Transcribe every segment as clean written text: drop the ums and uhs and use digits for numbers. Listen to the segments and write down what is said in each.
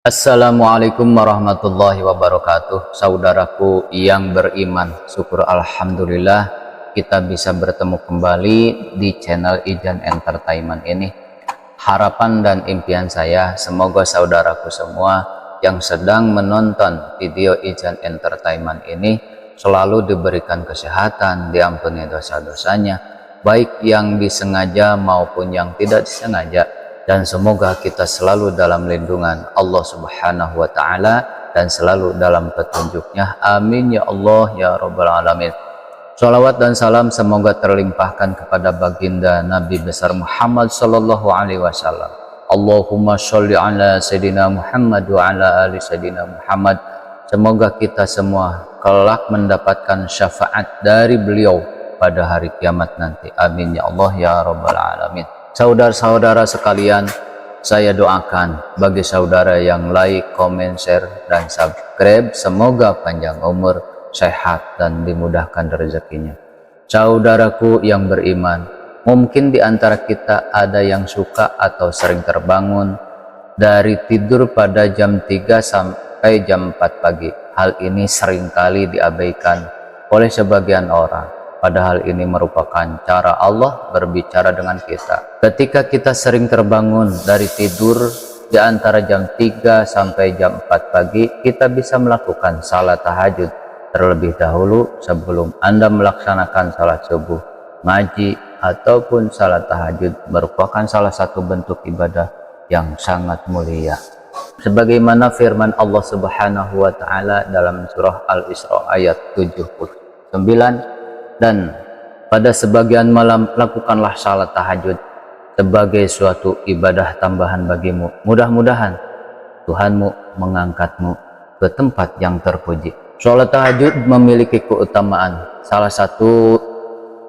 Assalamualaikum warahmatullahi wabarakatuh. Saudaraku yang beriman, syukur alhamdulillah kita bisa bertemu kembali di channel Ijan Entertainment ini. Harapan dan impian saya semoga saudaraku semua yang sedang menonton video Ijan Entertainment ini selalu diberikan kesehatan, diampuni dosa-dosanya, baik yang disengaja maupun yang tidak disengaja, dan semoga kita selalu dalam lindungan Allah Subhanahu wa Ta'ala dan selalu dalam petunjuknya. Amin ya Allah ya Rabbal Alamin. Salawat dan salam semoga terlimpahkan kepada baginda Nabi besar Muhammad sallallahu alaihi wasallam. Allahumma sholli ala Sayyidina Muhammad wa ala ali Sayyidina Muhammad. Semoga kita semua kelak mendapatkan syafaat dari beliau pada hari kiamat nanti. Amin ya Allah ya Rabbal Alamin. Saudara-saudara sekalian, saya doakan bagi saudara yang like, comment, share, dan subscribe, semoga panjang umur, sehat, dan dimudahkan rezekinya. Saudaraku yang beriman, mungkin di antara kita ada yang suka atau sering terbangun dari tidur pada jam 3 sampai jam 4 pagi. Hal ini seringkali diabaikan oleh sebagian orang. Padahal ini merupakan cara Allah berbicara dengan kita. Ketika kita sering terbangun dari tidur di antara jam 3 sampai jam 4 pagi, kita bisa melakukan salat tahajud terlebih dahulu sebelum Anda melaksanakan salat subuh. Ngaji ataupun salat tahajud merupakan salah satu bentuk ibadah yang sangat mulia. Sebagaimana firman Allah Subhanahu wa Ta'ala dalam surah Al-Isra ayat 79, dan pada sebagian malam lakukanlah salat tahajud sebagai suatu ibadah tambahan bagimu. Mudah-mudahan Tuhanmu mengangkatmu ke tempat yang terpuji. Salat tahajud memiliki keutamaan. Salah satu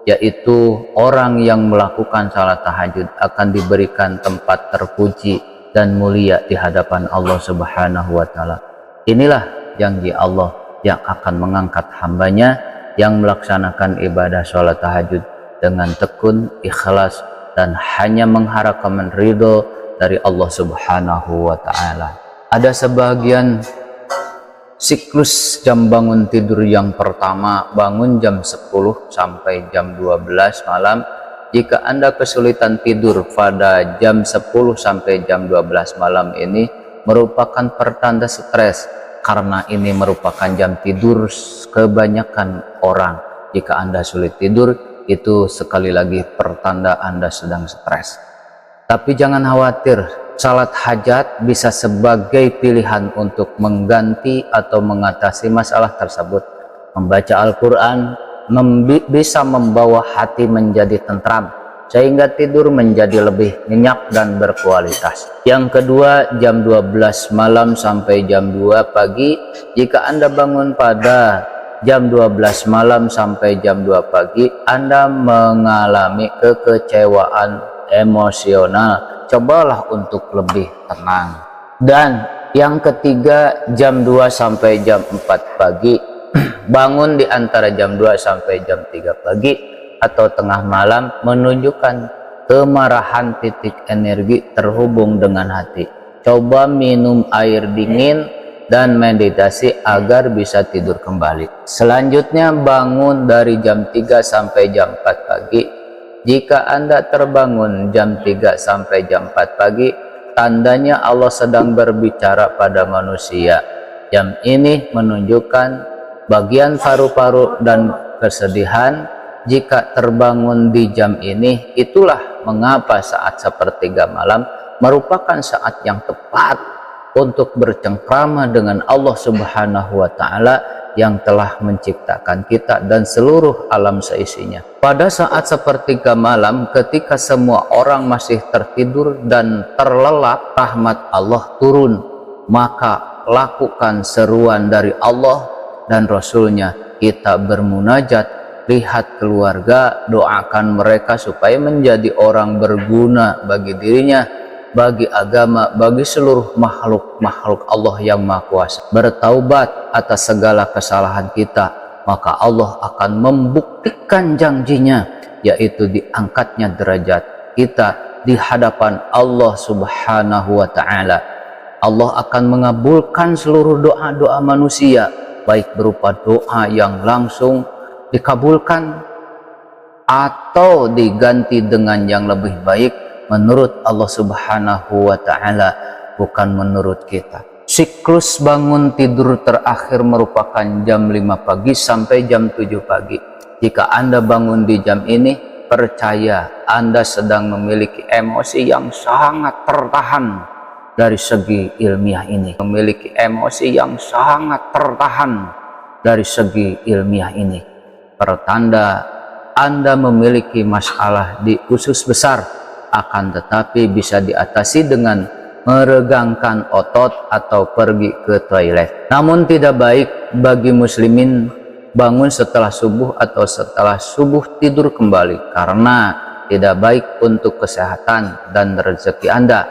yaitu orang yang melakukan salat tahajud akan diberikan tempat terpuji dan mulia di hadapan Allah Subhanahu wa Ta'ala. Inilah janji Allah yang akan mengangkat hambanya yang melaksanakan ibadah sholat tahajud dengan tekun, ikhlas, dan hanya mengharapkan ridho dari Allah Subhanahu wa Ta'ala. Ada sebagian siklus jam bangun tidur yang pertama, bangun jam 10 sampai jam 12 malam. Jika Anda kesulitan tidur pada jam 10 sampai jam 12 malam ini merupakan pertanda stres, karena ini merupakan jam tidur kebanyakan orang. Jika Anda sulit tidur, itu sekali lagi pertanda Anda sedang stres. Tapi jangan khawatir, salat hajat bisa sebagai pilihan untuk mengganti atau mengatasi masalah tersebut. Membaca Al-Quran bisa membawa hati menjadi tentram, sehingga tidur menjadi lebih nyenyak dan berkualitas. Yang kedua, jam 12 malam sampai jam 2 pagi. Jika Anda bangun pada jam 12 malam sampai jam 2 pagi, Anda mengalami kekecewaan emosional. Cobalah untuk lebih tenang. Dan yang ketiga, jam 2 sampai jam 4 pagi. Bangun di antara jam 2 sampai jam 3 pagi atau tengah malam menunjukkan kemarahan, titik energi terhubung dengan hati. Coba minum air dingin dan meditasi agar bisa tidur kembali. Selanjutnya, bangun dari jam 3 sampai jam 4 pagi. Jika Anda terbangun jam 3 sampai jam 4 pagi, tandanya Allah sedang berbicara pada manusia. Jam ini menunjukkan bagian paru-paru dan kesedihan. Jika terbangun di jam ini, itulah mengapa saat sepertiga malam merupakan saat yang tepat untuk bercengkrama dengan Allah Subhanahu wa Ta'ala yang telah menciptakan kita dan seluruh alam seisinya. Pada saat sepertiga malam, ketika semua orang masih tertidur dan terlelap, rahmat Allah turun, maka lakukan seruan dari Allah dan Rasulnya. Kita bermunajat, lihat keluarga, doakan mereka supaya menjadi orang berguna bagi dirinya, bagi agama, bagi seluruh makhluk Allah yang Maha Kuasa. Bertaubat atas segala kesalahan kita, maka Allah akan membuktikan janjinya, yaitu diangkatnya derajat kita di hadapan Allah Subhanahu wa Ta'ala. Allah akan mengabulkan seluruh doa-doa manusia, baik berupa doa yang langsung dikabulkan atau diganti dengan yang lebih baik menurut Allah Subhanahu wa Ta'ala, bukan menurut kita. Siklus bangun tidur terakhir merupakan jam 5 pagi sampai jam 7 pagi. Jika Anda bangun di jam ini, percaya Anda sedang memiliki emosi yang sangat tertahan dari segi ilmiah ini. Memiliki emosi yang sangat tertahan dari segi ilmiah ini. Pertanda Anda memiliki masalah di usus besar, akan tetapi bisa diatasi dengan meregangkan otot atau pergi ke toilet. Namun tidak baik bagi muslimin bangun setelah subuh atau setelah subuh tidur kembali, karena tidak baik untuk kesehatan dan rezeki Anda.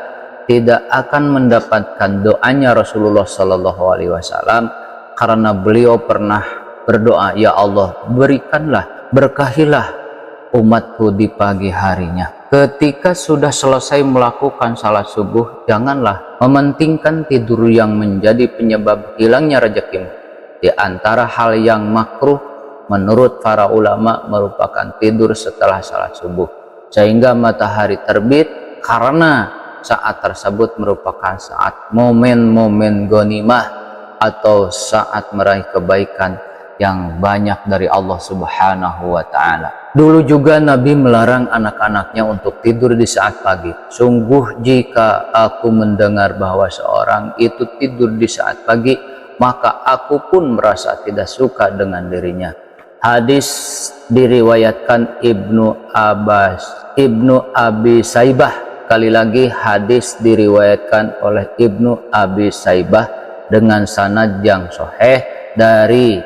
Tidak akan mendapatkan doanya Rasulullah Shallallahu Alaihi Wasallam, karena beliau pernah berdoa, ya Allah, berikanlah, berkahilah umatku di pagi harinya. Ketika sudah selesai melakukan salat subuh, janganlah mementingkan tidur yang menjadi penyebab hilangnya rezekimu. Di antara hal yang makruh menurut para ulama merupakan tidur setelah salat subuh sehingga matahari terbit, karena saat tersebut merupakan saat momen-momen ghanimah atau saat meraih kebaikan yang banyak dari Allah Subhanahu wa Ta'ala. Dulu juga Nabi melarang anak-anaknya untuk tidur di saat pagi. Sungguh jika aku mendengar bahwa seorang itu tidur di saat pagi, maka aku pun merasa tidak suka dengan dirinya. Hadis diriwayatkan Ibnu Abi Saibah. Sekali lagi, hadis diriwayatkan oleh Ibnu Abi Saibah dengan sanad yang sahih dari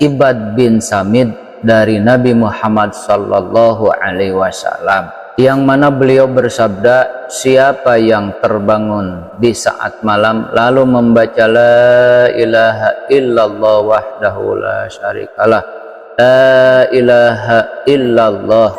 Ibad bin Samid dari Nabi Muhammad Sallallahu Alaihi Wasallam, yang mana beliau bersabda, siapa yang terbangun di saat malam lalu membaca la ilaha illallah wahdahu la syarikalah, la ilaha illallah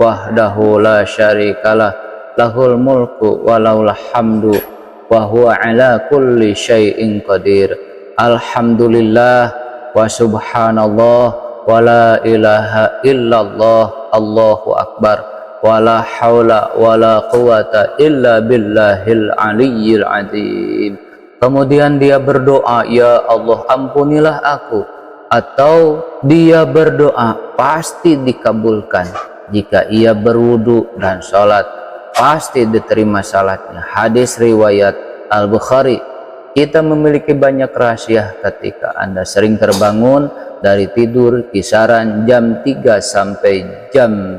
wahdahu la syarikalah, lahul mulku walahul hamdu wa huwa ala kulli syai'in qadir, alhamdulillah wa subhanallah wa la ilaha illallah, Allahu akbar, wa la haula wa la quwata illa billahil aliyyil azim. Kemudian dia berdoa, ya Allah, ampunilah aku, atau dia berdoa pasti dikabulkan. Jika ia berwudu dan sholat, pasti diterima salatnya. Hadis riwayat Al-Bukhari. Kita memiliki banyak rahasia ketika Anda sering terbangun dari tidur kisaran jam 3 sampai jam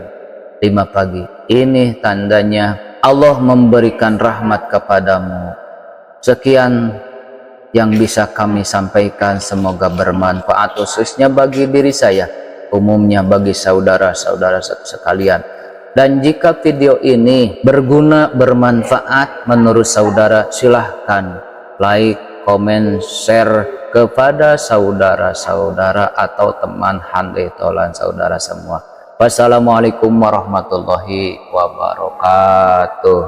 5 pagi. Ini tandanya Allah memberikan rahmat kepadamu. Sekian yang bisa kami sampaikan, semoga bermanfaat khususnya bagi diri saya, umumnya bagi saudara-saudara sekalian. Dan jika video ini berguna, bermanfaat menurut saudara, silahkan like, komen, share kepada saudara-saudara atau teman handai tolan saudara semua. Wassalamualaikum warahmatullahi wabarakatuh.